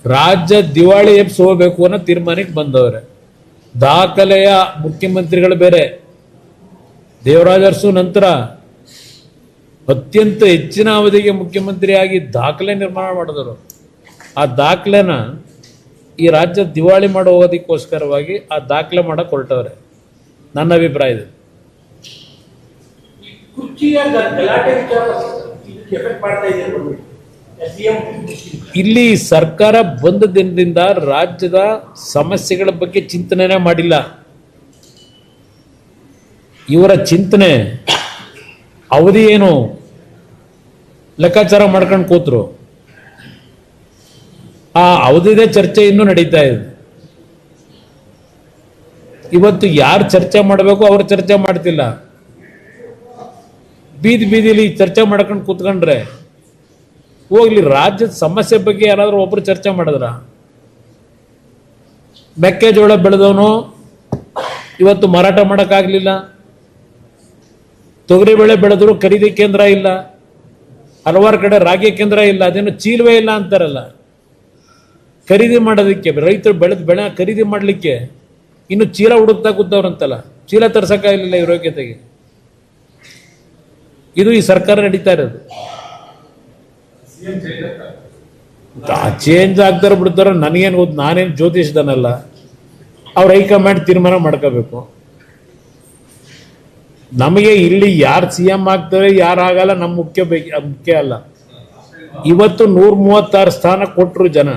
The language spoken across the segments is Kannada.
ರಾಜ್ಯ ದಿವಾಳಿ ಎಬ್ಸಿ ಹೋಗ್ಬೇಕು ಅನ್ನೋ ತೀರ್ಮಾನಕ್ಕೆ ಬಂದವ್ರೆ. ದಾಖಲೆಯ ಮುಖ್ಯಮಂತ್ರಿಗಳು ಬೇರೆ. ದೇವರಾಜ ಅರಸು ನಂತರ ಅತ್ಯಂತ ಹೆಚ್ಚಿನ ಅವಧಿಗೆ ಮುಖ್ಯಮಂತ್ರಿಯಾಗಿ ದಾಖಲೆ ನಿರ್ಮಾಣ ಮಾಡಿದರು. ಆ ದಾಖಲೆನ ಈ ರಾಜ್ಯ ದಿವಾಳಿ ಮಾಡೋ ಹೋಗೋದಕ್ಕೋಸ್ಕರವಾಗಿ ಆ ದಾಖಲೆ ಮಾಡಕ್ಕೆ ಹೊರಟವ್ರೆ, ನನ್ನ ಅಭಿಪ್ರಾಯದಲ್ಲಿ. ಇಲ್ಲಿ ಸರ್ಕಾರ ಬಂದ ದಿನದಿಂದ ರಾಜ್ಯದ ಸಮಸ್ಯೆಗಳ ಬಗ್ಗೆ ಚಿಂತನೆ ಮಾಡಿಲ್ಲ. ಇವರ ಚಿಂತನೆ ಅವಧಿ ಏನು ಲೆಕ್ಕಾಚಾರ ಮಾಡ್ಕೊಂಡು ಕೂತ್ರು. ಆ ಅವಧಿದೇ ಚರ್ಚೆ ಇನ್ನೂ ನಡೀತಾ ಇದೆ. ಇವತ್ತು ಯಾರು ಚರ್ಚೆ ಮಾಡಬೇಕು ಅವ್ರು ಚರ್ಚೆ ಮಾಡ್ತಿಲ್ಲ. ಬೀದಿ ಬೀದಿಲಿ ಚರ್ಚೆ ಮಾಡ್ಕೊಂಡು ಕೂತ್ಕೊಂಡ್ರೆ ಹೋಗ್ಲಿ. ರಾಜ್ಯದ ಸಮಸ್ಯೆ ಬಗ್ಗೆ ಯಾರಾದ್ರೂ ಒಬ್ರು ಚರ್ಚೆ ಮಾಡಿದ್ರ? ಮೆಕ್ಕೆಜೋಳ ಬೆಳೆದವನು ಇವತ್ತು ಮಾರಾಟ ಮಾಡೋಕ್ಕಾಗಲಿಲ್ಲ. ತೊಗರಿಬೇಳೆ ಬೆಳೆದ್ರು ಖರೀದಿ ಕೇಂದ್ರ ಇಲ್ಲ. ಹಲವಾರು ಕಡೆ ರಾಗಿ ಕೇಂದ್ರ ಇಲ್ಲ. ಅದೇನು ಚೀಲವೇ ಇಲ್ಲ ಅಂತಾರಲ್ಲ. ಖರೀದಿ ಮಾಡೋದಕ್ಕೆ ರೈತರು ಬೆಳೆದ ಬೆಳೆ ಖರೀದಿ ಮಾಡಲಿಕ್ಕೆ ಇನ್ನು ಚೀಲ ಹುಡುಕ್ತಾ ಕೂತವ್ರಂತಲ್ಲ. ಚೀಲ ತರ್ಸಕ್ಕಾಗಲಿಲ್ಲ ಇವ್ರ ಯೋಗ್ಯತೆಗೆ. ಇದು ಈ ಸರ್ಕಾರ ನಡೀತಾ ಇರೋದು. ಚೇಂಜ್ ಆಗ್ತಾರ ಬಿಡ್ತಾರ ನನಗೇನು ಗೊತ್ತು. ನಾನೇನು ಜ್ಯೋತಿಷ್ದನಲ್ಲ. ಅವ್ರ ಹೈಕಮಾಂಡ್ ತೀರ್ಮಾನ ಮಾಡ್ಕೋಬೇಕು. ನಮಗೆ ಇಲ್ಲಿ ಯಾರು CM ಆಗ್ತಾರೆ ಯಾರಾಗಲ್ಲ ನಮ್ಮ ಮುಖ್ಯ ಅಲ್ಲ. ಇವತ್ತು 136 ಸ್ಥಾನ ಕೊಟ್ಟರು ಜನ.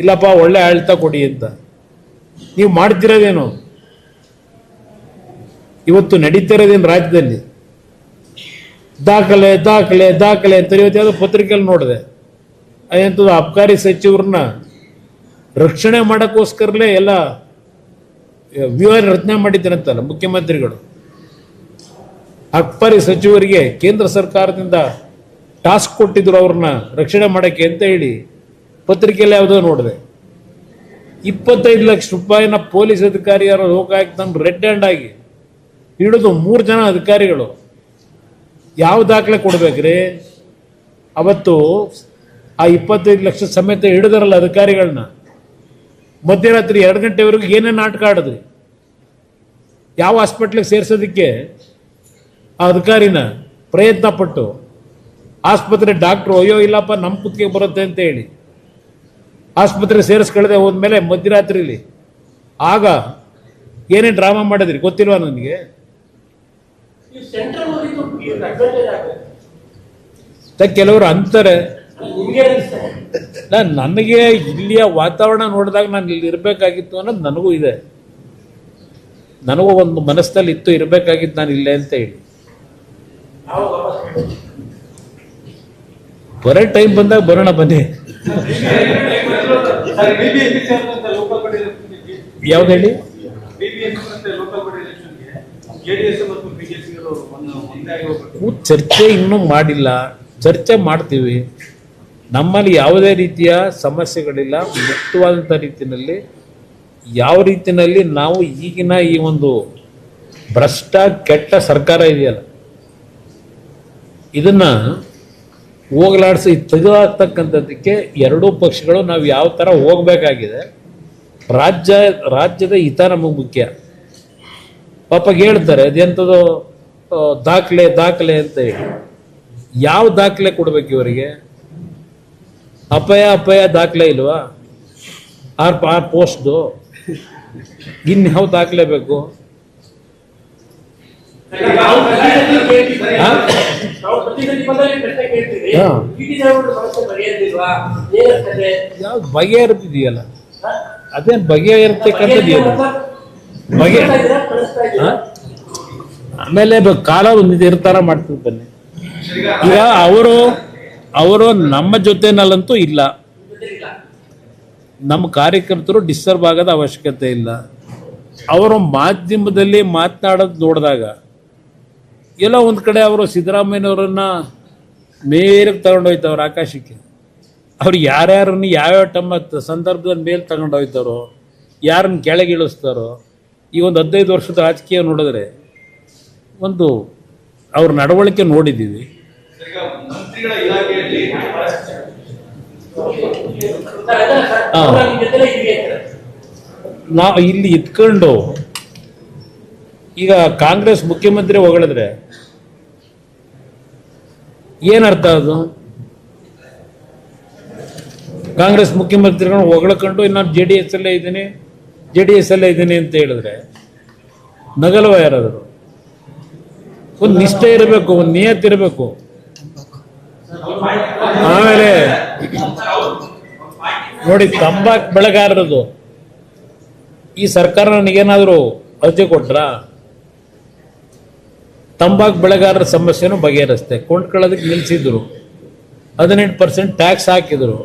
ಇಲ್ಲಪ್ಪ ಒಳ್ಳೆ ಆಳ್ತಾ ಕೊಡಿ ಅಂತ. ನೀವು ಮಾಡ್ತಿರೋದೇನು? ಇವತ್ತು ನಡೀತಿರೋದೇನು ರಾಜ್ಯದಲ್ಲಿ? ದಾಖಲೆ ದಾಖಲೆ ದಾಖಲೆ ಅಂತ ಇವತ್ತು ಯಾವುದೋ ಪತ್ರಿಕೆಯಲ್ಲಿ ನೋಡಿದೆ. ಅದಂಥದ್ದು ಅಬಕಾರಿ ಸಚಿವರನ್ನ ರಕ್ಷಣೆ ಮಾಡೋಕ್ಕೋಸ್ಕರಲೇ ಎಲ್ಲ ವ್ಯೂಹ ರಚನೆ ಮಾಡಿದ್ದಾರಂತಲ್ಲ ಮುಖ್ಯಮಂತ್ರಿಗಳು. ಅಬಕಾರಿ ಸಚಿವರಿಗೆ ಕೇಂದ್ರ ಸರ್ಕಾರದಿಂದ ಟಾಸ್ಕ್ ಕೊಟ್ಟಿದ್ರು ಅವ್ರನ್ನ ರಕ್ಷಣೆ ಮಾಡೋಕ್ಕೆ ಅಂತ ಹೇಳಿ ಪತ್ರಿಕೆಯಲ್ಲಿ ಯಾವುದೋ ನೋಡಿದೆ. 25 ಲಕ್ಷ ರೂಪಾಯಿನ ಪೊಲೀಸ್ ಅಧಿಕಾರಿಯರ ಲೋಕಾಯುಕ್ತ ರೆಡ್ ಹ್ಯಾಂಡ್ ಆಗಿ ಹಿಡಿದು 3 ಜನ ಅಧಿಕಾರಿಗಳು ಯಾವ ದಾಖಲೆ ಕೊಡ್ಬೇಕ್ರಿ? ಅವತ್ತು ಆ 25 ಲಕ್ಷ ಸಮೇತ ಹಿಡಿದರಲ್ಲ ಅಧಿಕಾರಿಗಳನ್ನ. ಮಧ್ಯರಾತ್ರಿ 2 ಗಂಟೆವರೆಗೂ ಏನೇನು ನಾಟಕ ಆಡಿದ್ರಿ? ಯಾವ ಹಾಸ್ಪಿಟ್ಲಿಗೆ ಸೇರ್ಸೋದಕ್ಕೆ ಆ ಅಧಿಕಾರಿನ ಪ್ರಯತ್ನ ಪಟ್ಟು ಆಸ್ಪತ್ರೆ ಡಾಕ್ಟ್ರು ಅಯ್ಯೋ ಇಲ್ಲಪ್ಪ ನಮ್ಮ ಕುತ್ತಿಗೆ ಬರುತ್ತೆ ಅಂತ ಹೇಳಿ ಆಸ್ಪತ್ರೆ ಸೇರಿಸ್ಕೊಳ್ಳದೆ ಹೋದ್ಮೇಲೆ ಮಧ್ಯರಾತ್ರಿಲಿ ಆಗ ಏನೇನು ಡ್ರಾಮಾ ಮಾಡಿದ್ರಿ ಗೊತ್ತಿಲ್ವಾ ನನಗೆ? ಕೆಲವರು ಅಂತಾರೆ. ನನಗೆ ಇಲ್ಲಿಯ ವಾತಾವರಣ ನೋಡಿದಾಗ ನಾನು ಇಲ್ಲಿ ಇರಬೇಕಾಗಿತ್ತು ಅನ್ನೋದು ನನಗೂ ಇದೆ. ನನಗೂ ಒಂದು ಮನಸ್ಸಲ್ಲಿ ಇತ್ತು ಇರಬೇಕಾಗಿತ್ತು ನಾನು ಇಲ್ಲೇ ಅಂತ ಹೇಳಿ. ಬರೋ ಟೈಮ್ ಬಂದಾಗ ಬರೋಣ ಬನ್ನಿ. ಯಾವ್ದು ಹೇಳಿ? ಚರ್ಚೆ ಇನ್ನೂ ಮಾಡಿಲ್ಲ. ಚರ್ಚೆ ಮಾಡ್ತೀವಿ. ನಮ್ಮಲ್ಲಿ ಯಾವುದೇ ರೀತಿಯ ಸಮಸ್ಯೆಗಳಿಲ್ಲ. ಮುಕ್ತವಾದಂಥ ರೀತಿಯಲ್ಲಿ ಯಾವ ರೀತಿಯಲ್ಲಿ ನಾವು ಈಗಿನ ಈ ಒಂದು ಭ್ರಷ್ಟ ಕೆಟ್ಟ ಸರ್ಕಾರ ಇದೆಯಲ್ಲ ಇದನ್ನ ಹೋಗಲಾಡಿಸಿ ತೆಗೆದಾಕ್ತಕ್ಕಂಥದ್ದಕ್ಕೆ ಎರಡೂ ಪಕ್ಷಗಳು ನಾವು ಯಾವ ಥರ ಹೋಗಬೇಕಾಗಿದೆ. ರಾಜ್ಯದ ಹಿತ ನಮಗೆ ಮುಖ್ಯ. ಪಾಪ ಹೇಳ್ತಾರೆ ಅದೆಂಥದ್ದು ದಾಖಲೆ ಅಂತ ಹೇಳಿ. ಯಾವ ದಾಖಲೆ ಕೊಡ್ಬೇಕು ಇವರಿಗೆ? ಅಪಾಯ ದಾಖಲೆ ಇಲ್ವಾ? ಆರ್ ಪೋಸ್ಟ್ದು ಇನ್ಯಾವ ದಾಖಲೆ ಬೇಕು? ಯಾವ್ದು ಬಗೆಹರಿದಿದೆಯಲ್ಲ ಅದೇನು ಬಗೆಹರಿರ್ತಕ್ಕಂಥದ್ದು ಏನು ಆಮೇಲೆ ಕಾಲ ಒಂದು ನಿರ್ಧಾರ ಮಾಡ್ತೀವಿ ಬನ್ನಿ. ಈಗ ಅವರು ನಮ್ಮ ಜೊತೆನಲ್ಲಂತೂ ಇಲ್ಲ. ನಮ್ಮ ಕಾರ್ಯಕರ್ತರು ಡಿಸ್ಟರ್ಬ್ ಆಗೋದ ಅವಶ್ಯಕತೆ ಇಲ್ಲ. ಅವರು ಮಾಧ್ಯಮದಲ್ಲಿ ಮಾತನಾಡೋದು ನೋಡಿದಾಗ ಎಲ್ಲೋ ಒಂದು ಕಡೆ ಅವರು ಸಿದ್ದರಾಮಯ್ಯನವರನ್ನ ಮೇಲಕ್ಕೆ ತಗೊಂಡೋಯ್ತವ್ರು ಆಕಾಶಕ್ಕೆ. ಅವ್ರು ಯಾರ್ಯಾರನ್ನ ಯಾವ್ಯಾವ ಸಂದರ್ಭದಲ್ಲಿ ಮೇಲೆ ತಗೊಂಡೋಯ್ತಾರೋ, ಯಾರನ್ನ ಕೆಳಗಿಳಿಸ್ತಾರೋ, ಈ ಒಂದು 15 ವರ್ಷದ ರಾಜಕೀಯ ನೋಡಿದ್ರೆ ಒಂದು ಅವ್ರ ನಡವಳಿಕೆ ನೋಡಿದ್ದೀವಿ. ನಾವು ಇಲ್ಲಿ ಇತ್ಕೊಂಡು ಈಗ ಕಾಂಗ್ರೆಸ್ ಮುಖ್ಯಮಂತ್ರಿ ಹೊಗಳಿದ್ರೆ ಏನರ್ಥ ಅದು? ಕಾಂಗ್ರೆಸ್ ಮುಖ್ಯಮಂತ್ರಿಗಳನ್ನ ಹೊಗಳಕೊಂಡು ನಾನು JDS ಅಲ್ಲೇ ಇದ್ದೀನಿ ಅಂತ ಹೇಳಿದ್ರೆ ನಗಲ್ವ ಯಾರಾದರೂ? ಒಂದು ನಿಷ್ಠೆ ಇರಬೇಕು, ಒಂದು ನಿಯತ್ತಿರಬೇಕು. ಆಮೇಲೆ ನೋಡಿ, ತಂಬಾಕು ಬೆಳೆಗಾರರದು ಈ ಸರ್ಕಾರ ನನಗೇನಾದರೂ ಅರ್ಜಿ ಕೊಟ್ರ? ತಂಬಾಕು ಬೆಳೆಗಾರರ ಸಮಸ್ಯೆನೂ ಬಗೆಹರಿಸ್ತೆ. ಕೊಂಡ್ಕೊಳ್ಳೋದಕ್ಕೆ ನಿಲ್ಲಿಸಿದ್ರು, 18% ಟ್ಯಾಕ್ಸ್ ಹಾಕಿದ್ರು.